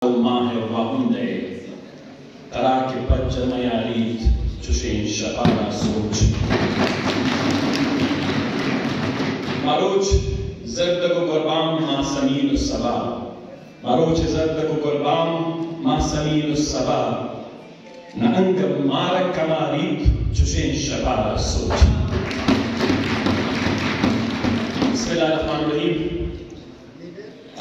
Mah Wahunde, Taraki Pajamayarit, Chushin Shapara Soch. Maroch Zardago Gorbam Masamil Sabah. Maroch Zardago Gorbam Masamil Sabah. Naangam Marak Kamarit, Chushin Shapara Soch. Bismillahirrahmanirrahim.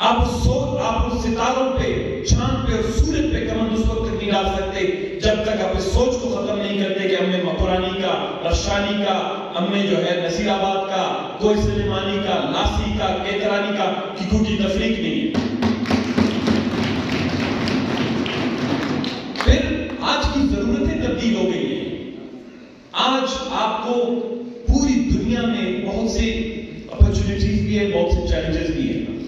آپ اس ستاروں پہ، چاند پہ اور سورج پہ کمند اس وقت تک نہیں ڈال سکتے جب تک آپ اس سوچ کو ختم نہیں کرتے کہ ہمیں مکرانی کا، رفشانی کا، ہمیں جو ہے نصیر آباد کا، کوئی سلیمانی کا، لاسی کا، کیترانی کا کیکو کی تفریق نہیں ہے۔ پھر آج کی ضرورتیں تبدیل ہو گئی ہیں۔ آج آپ کو پوری دنیا میں بہت سے اپرچونٹیز بھی ہیں، بہت سے چیلنجز بھی ہیں۔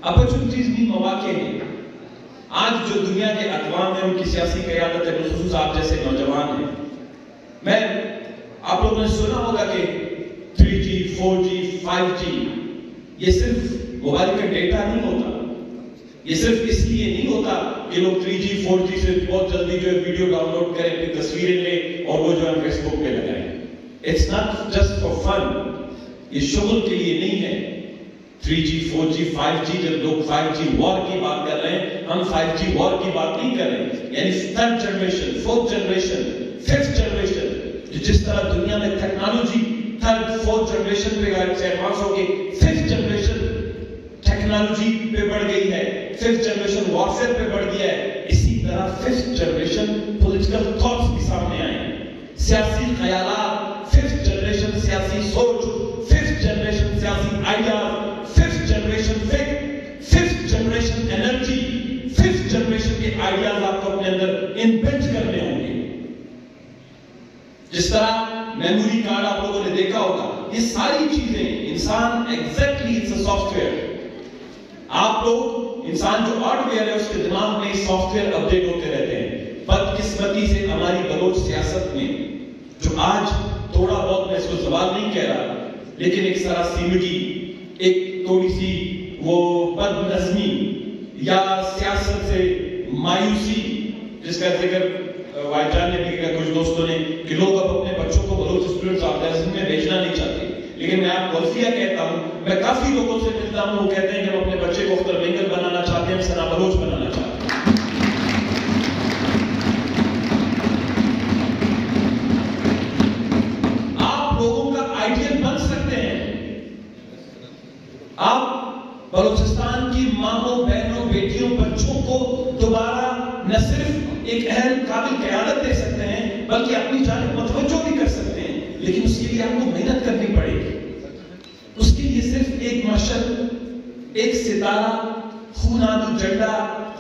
اپرچونٹیز بھی مواقع ہیں۔ آج جو دنیا کے اقوام ہیں ان کی سیاسی قیادت ہے، بالخصوص آپ جیسے نوجوان ہیں۔ آپ لوگوں نے سنا ہوگا کہ 3G 4G 5G یہ صرف موبائل کا ڈیٹا نہیں ہوتا، یہ صرف اس لیے نہیں ہوتا کہ لوگ 3G 4G سے بہت جلدی جو ہے ویڈیو ڈاؤن لوڈ کریں، اپنی تصویریں لیں اور وہ جو ہے فیس بک پہ لگائیں۔ It's not just for fun, یہ شغل کے لیے نہیں ہے۔ 3G 4G 5G جب لوگ 5G وار کی بات کر رہے ہیں، ہم 5G وار کی بات نہیں کر رہے ہیں، یعنی 3rd generation, 4th generation, 5th generation, جس طرح دنیا میں ٹیکنالوجی 3rd 4th جنریشن پہ ایڈوانس ہو گئی، 5th جنریشن ٹیکنالوجی پہ بڑھ گئی ہے، 5th جنریشن وارفیئر پہ بڑھ گیا ہے، اسی طرح 5th جنریشن پولیٹیکل تھاٹس بھی سامنے آئے ہیں، سیاسی خیالات، 5th جنریشن سیاسی سوچ، 5th جنریشن سیاسی آئیڈیاز، 5th جنریشن فکر، 5th generation energy, 5th generation کے آئیڈیاز آپ کو اپنے اندر انبلٹ کرنے ہوں گے۔ جس طرح میموری کارڈ آپ لوگوں نے دیکھا ہوگا، یہ ساری چیزیں انسان exactly it's a software. آپ لوگ انسان جو ہارڈ ویئر ہے اس کے دماغ میں سافٹ ویئر اپڈیٹ ہوتے رہتے ہیں۔ بدقسمتی سے ہماری بلوچ سیاست میں جو آج تھوڑا بہت، میں اس کو زوال نہیں کہہ رہا، لیکن ایک سراسیمٹی، ایک تھوڑی سی وہ بد نظمی یا سیاست سے مایوسی، جس کا ذکر واحد جان نے بھی کیا، کچھ دوستوں نے، کہ لوگ اب اپنے بچوں کو بلوچ اسٹوڈنٹس آرگنائزیشن میں بھیجنا نہیں چاہتے۔ لیکن میں آپ کو الفیہ کہتا ہوں، میں کافی لوگوں سے ملتا ہوں، وہ کہتے ہیں کہ ہم اپنے بچے کو اختر مینگل بنانا چاہتے ہیں، سنا بلوچ بنانا چاہتے ہیں۔ آپ لوگوں کا آئیڈیل بن سکتے ہیں، آپ بلوچستان کی ماؤں، بہنوں، بیٹیوں، بچوں کو دوبارہ نہ صرف ایک اہم قابل قیادت دے سکتے ہیں بلکہ اپنی جانب متوجہ بھی کر سکتے ہیں، لیکن اس کے لیے آپ کو محنت کرنی پڑے گی۔ اس کے لیے صرف ایک مشعل، ایک ستارہ، خون آلود جھنڈا،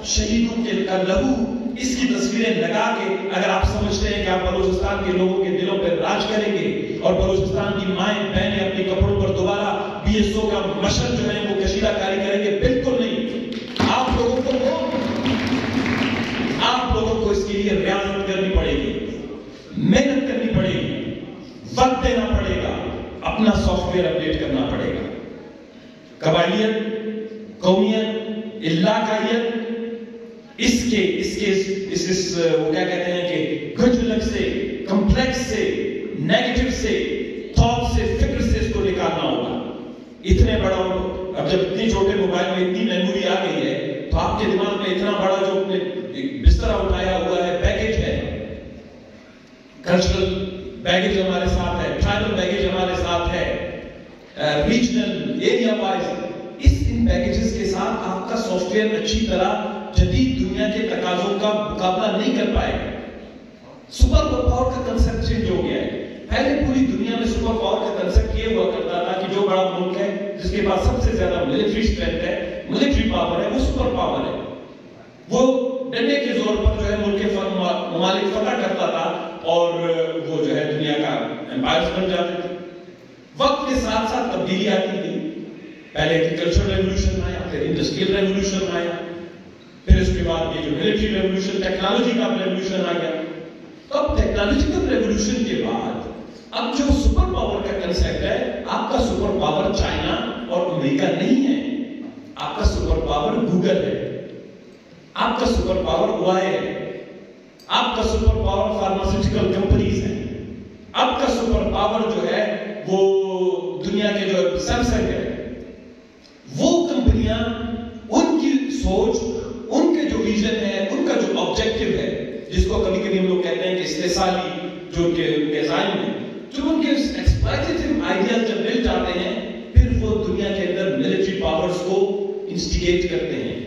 شہیدوں کے لہو، اس کی تصویریں لگا کے اگر آپ سمجھتے ہیں کہ آپ بلوچستان کے لوگوں کے دلوں پر راج کریں گے اور بلوچستان کی مائیں بہنیں اپنے کپڑوں پر دوبارہ BSO کا مشعل جو ہے وہ کشیدہ کاری کریں گے، بالکل نہیں۔ آپ لوگوں کو اس کے لیے ریاضت کرنی پڑے گی، محنت کرنی پڑے گی، وقت دینا پڑے گا، اپنا سافٹ ویئر اپڈیٹ کرنا پڑے گا۔ قبائلیت، قومیت، علاقائیت، وہ کیا کہتے ہیں کہ گنجلک سے، کمپلیکس سے، نیگیٹو سے، تھاٹ سے، فکر سے اس کو نکالنا ہوگا۔ اتنے بڑا، اب جب اتنی چھوٹے موبائل میں اتنی میموری آ گئی ہے تو آپ کے دماغ میں اتنا بڑا جو بستر اٹھایا ہوا ہے، بیگیج ہے، کلچرل بیگیج ہمارے ساتھ ہے، ٹرائبل بیگیج ہمارے ساتھ ہے، ریجنل، ایریا وائز، ان بیگیجز کے ساتھ آپ کا سافٹ ویئر اچھی طرح جدید دنیا کے تقاضوں کا مقابلہ نہیں کر پائے گا۔ سپر پاور کا کنسپٹ چینج ہو گیا ہے۔ پہلے پوری دنیا میں سپر پاور کا کنسپٹ یہ ہوا کرتا تھا کہ جو بڑا ملک ہے، جس کے پاس سب سے زیادہ ملٹری اسٹرینتھ ہے، ملٹری پاور ہے، وہ سپر پاور ہے۔ وہ ڈنڈے کے زور پر جو ہے ملک کے ممالک فتح کرتا تھا اور وہ جو ہے دنیا کا امپائرز بن جاتے تھے۔ وقت کے ساتھ ساتھ تبدیلی آتی گئی۔ پہلے ایگریکلچر ریولوشن آیا، پھر انڈسٹریل ریولوشن آیا، پھر اس کے بعد یہ جو ملٹری ریولوشن، ٹیکنالوجی کا ریولوشن آ گیا۔ تو اب ٹیکنالوجیکل ریولوشن کے بعد اب جو سپر پاور کا کنسپٹ ہے، آپ کا سپر پاور چائنا اور امریکہ نہیں ہے، آپ کا سپر پاور گوگل ہے، آپ کا سپر پاور اوائے ہے، آپ کا سپر پاور فارماسیوٹیکل کمپنیز ہیں، آپ کا سپر پاور جو ہے وہ دنیا کے جو سیمسنگ ہے، وہ کمپنیاں، ان کی سوچ، ان کے جو ویژن ہے، ان کا جو آبجیکٹو ہے، جس کو کبھی کبھی ہم لوگ کہتے ہیں کہ استحصالی جو ان کے ذہن میں، جو ان کے ایکسپلائٹیو آئیڈیاز جب مل جاتے ہیں، پھر وہ دنیا کے اندر ملٹری پاورز کو انسٹیگیٹ کرتے ہیں,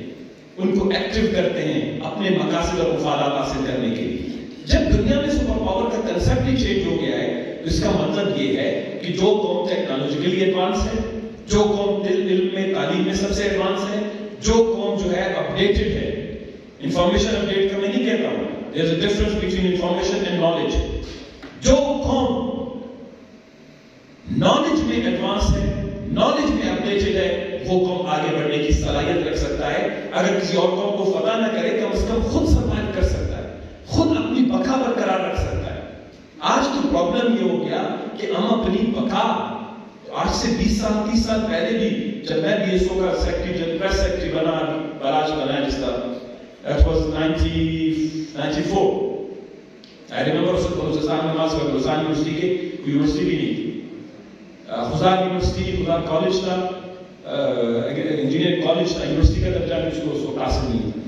ان کو ایکٹیو کرتے ہیں اپنے مقاصد اور مفادات حاصل کرنے کے لیے. جب دنیا میں سپر پاور کا کنسیپٹ ہی چینج ہو گیا ہے تو اس کا مطلب یہ ہے کہ جو قوم ٹیکنالوجیکلی ایڈوانس ہے, جو قوم علم میں تعلیم میں سب سے ایڈوانس ہے, جو قوم جو ہے اپڈیٹڈ ہے, انفارمیشن اپڈیٹ کا میں نہیں کہتا ہوں, there is a difference between information and knowledge, جو قوم نالج میں ایڈوانس ہے, نالج میں اپڈیٹڈ ہے, وہ قوم آگے بڑھنے کی صلاحیت رکھ سکتا ہے. اگر کسی اور قوم کو فتح نہ کرے کم از کم خود سرمایہ کر سکتا ہے, خود اپنی بقا برقرار رکھ سکتا ہے. آج تو پرابلم یہ ہو گیا کہ ہم اپنی بقا, آج سے 20 سال 30 سال پہلے بھی جب میں بی ایس او کا سیکرٹری پریس سیکرٹری بنا, بلاج بنا جس کا, that was 1994. I remember اس وقت بلوچستان میں ماسک بلوچستان یونیورسٹی کے کوئی یونیورسٹی بھی نہیں تھی, خزار یونیورسٹی, خزار کالج تھا, انجینئر کالج تھا, یونیورسٹی کا درجہ بھی اس کو حاصل نہیں تھا.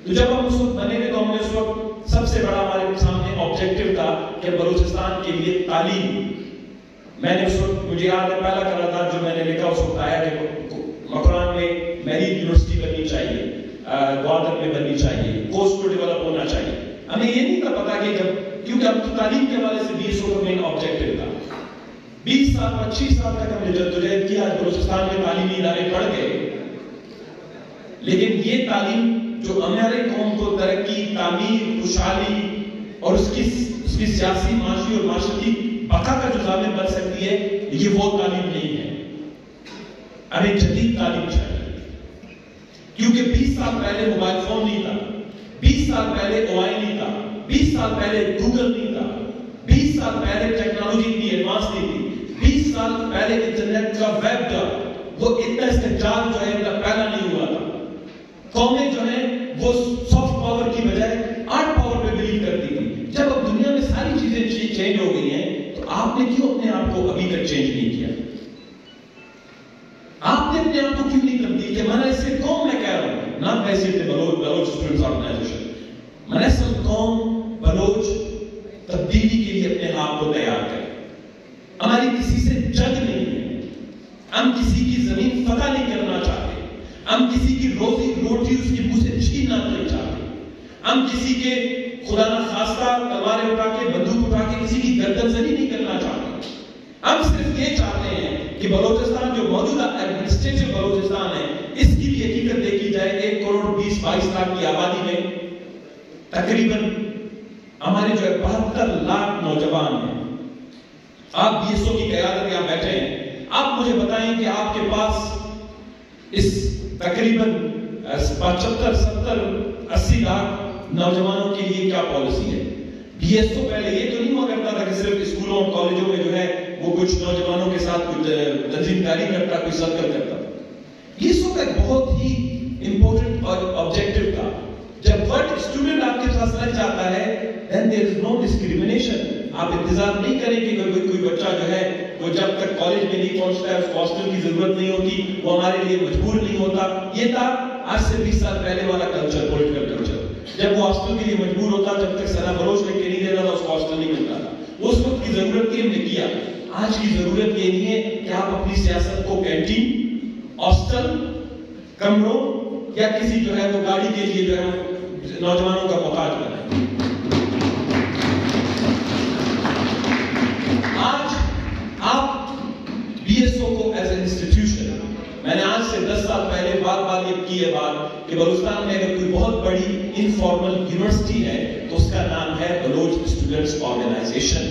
تو جب ہم اس وقت بنے تھے تو ہم نے اس وقت سب سے بڑا ہمارے سامنے آبجیکٹو تھا کہ بلوچستان کے لیے تعلیم. میں نے اس وقت, مجھے یاد ہے پہلا قرارداد جو میں نے لکھا اس وقت آیا کہ مکران میں میری یونیورسٹی بننی چاہیے, گوادر میں بننی چاہیے, کوسٹ کو ڈیولپ ہونا چاہیے. ہمیں یہ نہیں تھا پتا کہ جب, کیونکہ ہم تو تعلیم کے حوالے سے 20 کا مین آبجیکٹو تھا. 20 سال 25 سال تک ہم نے جدوجہد کی, آج بلوچستان میں تعلیمی ادارے بڑھ گئے, لیکن یہ تعلیم جو ہمارے قوم کو ترقی, تعمیر, خوشحالی اور اس کی سیاسی, معاشی اور معاشرتی بقا کا جو ضامن بن سکتی ہے, یہ وہ تعلیم نہیں ہے. ہمیں جدید تعلیم چاہیے, کیونکہ 20 سال پہلے موبائل فون نہیں تھا, 20 سال پہلے اوائل نہیں تھا, 20 سال پہلے گوگل نہیں تھا, 20 سال پہلے ٹیکنالوجی اتنی ایڈوانس نہیں تھی, 20 سال پہلے انٹرنیٹ کا ویب کا وہ اتنا استعمال جو ہے پہلا نہیں ہوا تھا. قومیں جو ہیں وہ سافٹ پاور کی بجائے ہارڈ پاور پہ بلیو کرتی تھی. جب اب دنیا میں ساری چیزیں چینج ہو گئی ہیں تو آپ نے کیوں اپنے آپ کو ابھی تک چینج نہیں کیا؟ آپ نے اپنے آپ کو کیوں نہیں تبدیل کیا؟ میں اس سے قوم میں کہہ رہا ہوں, نہ ایسے بلوچ اسٹوڈنٹس آرگنائزیشن, میں اصل قوم بلوچ تبدیلی کے لیے اپنے آپ کو تیار کریں. ہماری کسی سے جنگ نہیں ہے, ہم کسی کی زمین فتح نہیں کرنا چاہتے, ہم کسی کی روزی روٹی اس کی منہ سے چھیننا نہیں چاہتے, ہم کسی کے خدا نہ خواستہ تلواریں اٹھا کے, بندوق اٹھا کے کسی کی گردن زنی نہیں کرنا چاہتے. ہم صرف یہ چاہتے ہیں کہ بلوچستان جو موجودہ ایڈمنسٹریٹو بلوچستان ہے اس کی بھی حقیقت دیکھی جائے. 1 کروڑ 20-22 لاکھ کی آبادی میں تقریباً ہمارے جو 72 لاکھ نوجوان ہیں. آپ بی ایس او کی قیادت یہاں بیٹھے ہیں, آپ مجھے بتائیں کہ آپ کے پاس اس تقریباً 75, 70, 80 لاکھ نوجوانوں کے لیے کیا پالیسی ہے؟ بی ایس او پہلے یہ تو نہیں ہوا کرتا تھا کہ صرف اسکولوں اور کالجوں میں جو ہے وہ کچھ نوجوانوں کے ساتھ کچھ تنظیم کاری کرتا, کوئی سرکل کرتا. بی ایس او کا ایک بہت ہی امپورٹنٹ آبجیکٹو تھا. جب ورڈ اسٹوڈنٹ آپ کے پاس لگ جاتا ہے then there is no discrimination. آپ انتظار نہیں کریں کہ کوئی بچہ جو ہے وہ جب تک کالج میں نہیں پہنچتا ہے اس کو ہاسٹل کی ضرورت نہیں ہوتی, وہ ہمارے لیے مجبور نہیں ہوتا. یہ تھا آج سے 20 سال پہلے والا کلچر, پولیٹیکل کلچر. جب وہ ہاسٹل کے لیے مجبور ہوتا, جب تک سنا بلوچ لے کے نہیں دیتا تھا اس کو ہاسٹل نہیں ملتا تھا. اس وقت کی ضرورت تھی, ہم نے کیا. آج کی ضرورت یہ نہیں ہے کہ آپ اپنی سیاست کو کینٹین, ہاسٹل, کمروں یا کسی جو ہے وہ گاڑی کے لیے جو ہے نوجوانوں کا محتاج بنائیں. آج آپ بی ایس او کو ایز اے انسٹیٹیوشن, میں نے آج سے 10 سال پہلے بار یہ کی ہے بات کہ بلوچستان میں اگر کوئی بہت بڑی انفارمل یونیورسٹی ہے تو اس کا نام ہے بلوچ اسٹوڈنٹس آرگنائزیشن.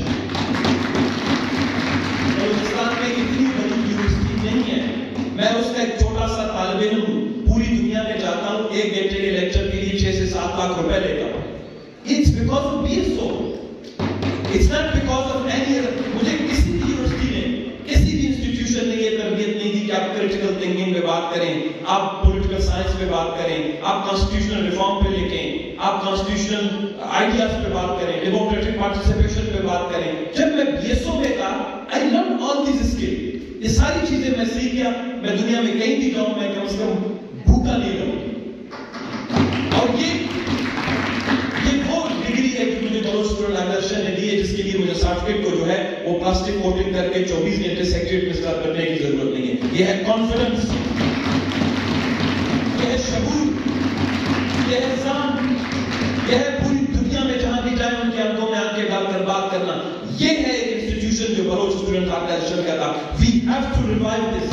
بلوچستان میں اتنی بڑی یونیورسٹی نہیں ہے. میں اس کا ایک چھوٹا سا طالب علم پوری دنیا میں جاتا ہوں, 1 گھنٹے کے لیکچر کے لیے 6 سے 7 لاکھ روپے لیتا ہوں. It's because of BSO. It's not because of any other. مجھے کسی بھی یونیورسٹی نے, کسی بھی انسٹیٹیوشن نے یہ تربیت نہیں دی کہ آپ کریٹیکل تھنکنگ پہ بات کریں, آپ پولیٹیکل سائنس پہ بات کریں, آپ کانسٹیٹیوشنل ریفارم پہ لکھیں, آپ کانسٹیٹیوشنل آئیڈیاز پہ بات کریں, ڈیموکریٹک پارٹیسپیشن پہ بات کریں. جب میں BSO میں تھا, I learned all these skills. یہ ساری چیزیں میں سیکھ گیا. میں دنیا میں کہیں بھی جاؤں, میں کم سے کم بھوکا نہیں رہوں. اور یہ وہ ڈگری ہے کہ مجھے بلوچ اسٹوڈنٹ آرگنائزیشن نے دی ہے, جس کے لیے مجھے سرٹیفکیٹ کو جو ہے وہ پلاسٹک کوٹنگ کر کے 24 گھنٹے سیکریٹریٹ میں اسٹارٹ کرنے کی ضرورت نہیں ہے. یہ ہے confidence. revive this.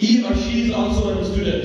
He or she is also a student.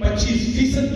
25%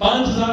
5000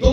2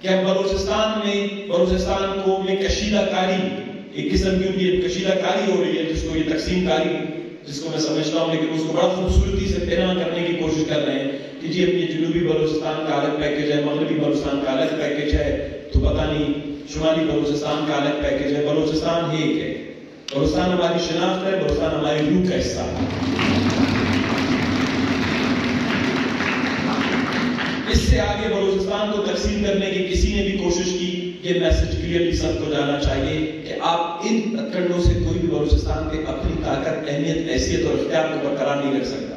کہ اب بلوچستان کو میں کشیدہ کاری، ایک قسم کی ان کی کشیدہ کاری ہو رہی ہے، جس کو یہ تقسیم کاری، جس کو میں سمجھتا ہوں، لیکن اس کو بڑا خوبصورتی سے بنا کرنے کی کوشش کر رہے ہیں کہ جی اپنی جنوبی بلوچستان کا الگ پیکج ہے، مغربی بلوچستان کا الگ پیکج ہے، تو پتہ نہیں شمالی بلوچستان کا الگ پیکج ہے۔ بلوچستان ہی ایک ہے، بلوچستان ہماری شناخت ہے، بلوچستان ہماری روح کا حصہ ہے۔ اس سے آگے بلوچستان کو تقسیم کرنے کی کسی نے بھی کوشش کی، یہ میسج کلیئرلی سب کو جانا چاہیے کہ آپ ان کنڈوں سے کوئی بھی بلوچستان کے اپنی طاقت، اہمیت، حیثیت اور اختیار کو برقرار نہیں رکھ سکتا۔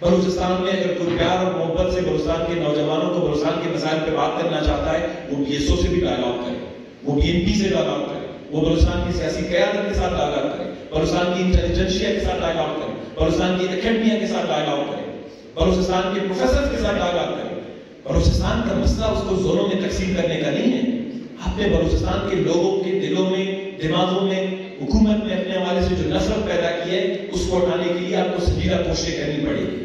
بلوچستان میں اگر کوئی پیار اور محبت سے بلوچستان کے نوجوانوں کو بلوچستان کے مسائل پہ بات کرنا چاہتا ہے، وہ بی ایس او سے بھی ڈائلاگ کرے، وہ بی این پی سے ڈائلاگ کرے، وہ بلوچستان کی سیاسی قیادت کے ساتھ ڈائلاگ کرے، بلوچستان کی انٹیلیجنشیا کے ساتھ ڈائلاگ کرے، بلوچستان کی اکیڈمیا کے ساتھ ڈائلاگ کرے، بلوچستان کے پروفیسر کے ساتھ ڈائلاگ کرے۔ بلوچستان کا مسئلہ اس کو زونوں میں تقسیم کرنے کا نہیں ہے۔ آپ نے بلوچستان کے لوگوں کے دلوں میں، دماغوں میں، حکومت میں اپنے حوالے سے جو نفرت پیدا کی ہے، اس کو ہٹانے کے لیے آپ کو سنجیدہ کوششیں کرنی پڑے گی۔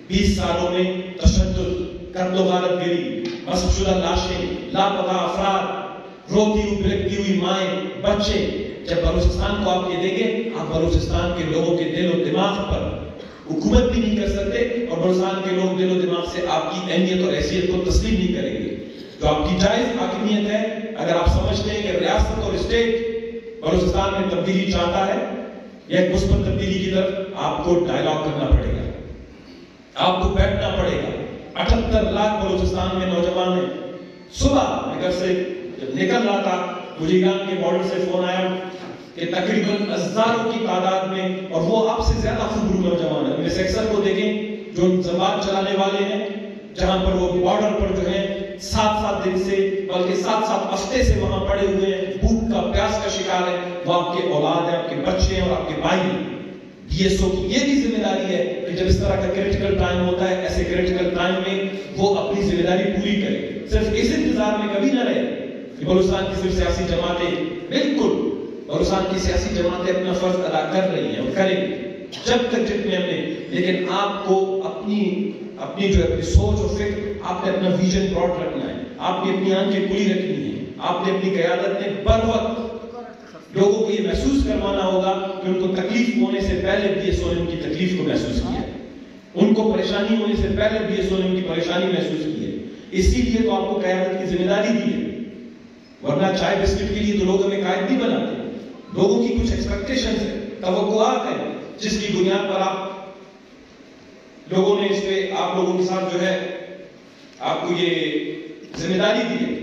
20 سالوں میں تشدد، قتل و غارت گری، مسخ شدہ لاشیں، لاپتہ افراد، روتی ہوئی بلکتی ہوئی مائیں، بچے، جب بلوچستان کو آپ یہ دیں گے، آپ بلوچستان کے لوگوں کے دل و دماغ پر حکومت بھی نہیں کر سکتے، اور بلوچستان کے لوگ دل و دماغ سے آپ کی اہمیت اور حیثیت کو تسلیم نہیں کریں گے۔ جو آپ کی جائز حاکمیت ہے، اگر آپ سمجھتے ہیں کہ ریاست اور اسٹیٹ بلوچستان میں تبدیلی چاہتا ہے یا ایک مثبت تبدیلی کی طرف، آپ کو ڈائلاگ کرنا پڑے گا، آپ کو بیٹھنا پڑے گا۔ 78 لاکھ بلوچستان میں نوجوان ہیں۔ صبح میں گھر سے جب نکل رہا تھا، مجھے ایران کے بارڈر سے فون آیا کہ تقریباً ہزاروں کی تعداد میں، اور وہ آپ سے زیادہ خوبرو نوجوان ہیں۔ اس ایکسر کو دیکھیں جو زبان چلانے والے ہیں، جہاں پر وہ بارڈر پر جو ہے 7 دن سے، بلکہ 7 ہفتے سے وہاں پڑے ہوئے ہیں، بھوک کا، پیاس کا شکار ہے، وہ آپ کے اولاد ہیں، آپ کے بچے ہیں اور آپ کے بھائی ہیں۔ بی ایس او کی یہ بھی ذمہ داری ہے کہ جب اس طرح کا کریٹیکل ٹائم ہوتا ہے، ایسے کریٹیکل ٹائم میں وہ اپنی ذمہ داری پوری کرے۔ صرف اس انتظار میں کبھی نہ رہے کہ بلوچستان کی صرف سیاسی جماعتیں، بالکل بلوچستان کی سیاسی جماعتیں اپنا فرض ادا کر رہی ہیں اور کریں گے جب تک جتنے ہم نے، لیکن آپ کو اپنی جو اپنی سوچ اور فکر، آپ نے اپنا ویژن براڈ رکھنا ہے، آپ نے اپنی آنکھیں کھلی رکھنی ہے، آپ نے اپنی قیادت میں بر وقت لوگوں کو یہ محسوس کروانا ہوگا کہ ان کو تکلیف ہونے سے پہلے بی ایس او نے ان کی تکلیف کو محسوس کیا ہے، ان کو پریشانی ہونے سے پہلے بی ایس او نے ان کی پریشانی محسوس کی ہے۔ اسی لیے تو آپ کو قیادت کی ذمہ داری دی ہے، ورنہ چائے بسکٹ کے لیے تو لوگ ہمیں قائد نہیں بناتے۔ لوگوں کی کچھ ایکسپیکٹیشنز ہیں، توقعات ہیں، جس کی بنیاد پر آپ لوگوں نے اس پہ آپ لوگوں کے ساتھ جو ہے آپ کو یہ ذمہ داری دی ہے۔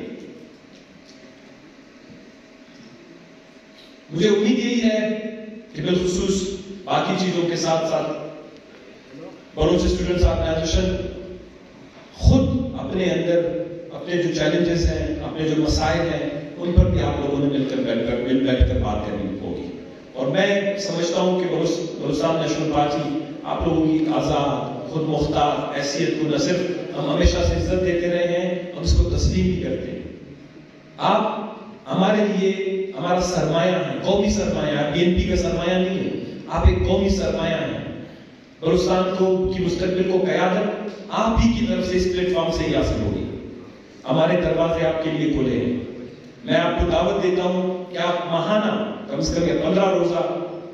مجھے امید یہی ہے کہ بالخصوص باقی چیزوں کے ساتھ ساتھ بلوچ اسٹوڈنٹس آرگنائزیشن خود اپنے اندر اپنے جو چیلنجز ہیں، اپنے جو مسائل ہیں، ان پر بھی آپ لوگوں نے مل بیٹھ کر بات کرنی ہوگی۔ اور میں سمجھتا ہوں کہ بلوچستان نیشنل پارٹی آپ لوگوں کی آزاد، خود مختار حیثیت کو نہ صرف ہم ہمیشہ سے عزت دیتے رہے ہیں، ہم اس کو تسلیم بھی کرتے ہیں۔ آپ ہمارے لیے ہمارا سرمایہ ہے، قومی سرمایہ ہے، بی این پی کا سرمایہ نہیں ہے، آپ ایک قومی سرمایہ ہیں۔ بلوچستان کی مستقبل کو قیادت آپ ہی کی طرف سے اس پلیٹ فارم سے ہی حاصل ہوگی۔ ہمارے دروازے آپ کے لیے کھلے ہیں۔ میں آپ کو دعوت دیتا ہوں کہ آپ ماہانہ کم سے کم 15 روزہ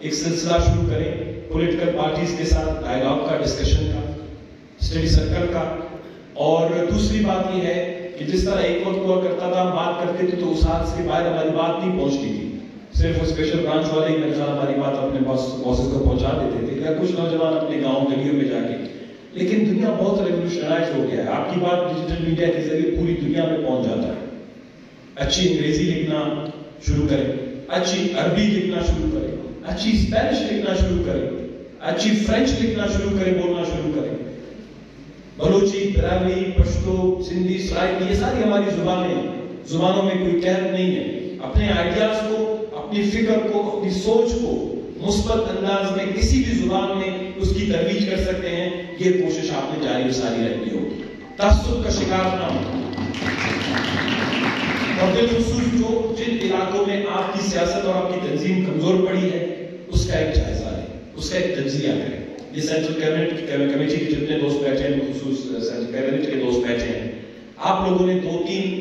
ایک سلسلہ شروع کریں، پولیٹیکل پارٹیز کے ساتھ ڈائلاگ کا، ڈسکشن کا، اسٹڈی سرکل کا۔ اور دوسری بات یہ ہے کہ جس طرح ایک وقت ہوا کرتا تھا، ہم بات کرتے تھے تو اس حد سے باہر ہماری بات نہیں پہنچتی تھی، صرف اسپیشل برانچ والے ہی میرے خیال ہماری بات اپنے باسز کو پہنچا دیتے تھے، یا کچھ نوجوان اپنے گاؤں گلیوں میں جا کے۔ لیکن دنیا بہت ریولیوشنائز ہو گیا ہے، آپ کی بات ڈیجیٹل میڈیا کے ذریعے پوری دنیا میں پہنچ جاتا ہے۔ اچھی انگریزی لکھنا شروع کریں، اچھی عربی لکھنا شروع کریں، اچھی اسپینش لکھنا شروع کریں، اچھی فرینچ لکھنا شروع کریں، بولنا شروع کریں۔ بلوچی، براوی، پشتو، سندھی، سرائکی، یہ ساری ہماری زبانیں ہیں، زبانوں میں کوئی قحط نہیں ہے۔ اپنے آئیڈیاز کو، اپنی فکر کو، اپنی سوچ کو مثبت انداز میں کسی بھی زبان میں اس کی ترویج کر سکتے ہیں۔ یہ کوشش آپ نے جاری و ساری رکھنی ہوگی، تعصب کا شکار نہ ہو۔ اور بالخصوص جن علاقوں میں آپ کی سیاست اور آپ کی تنظیم کمزور پڑی ہے، اس کا ایک جائزہ لیں، اس کا ایک تجزیہ کریں۔ یہ سینٹرل کیبنٹ کمیٹی کے جتنے دوست بیٹھے ہیں، خصوص سینٹرل کیبنٹ کے دوست بیٹھے ہیں، آپ لوگوں نے 2-3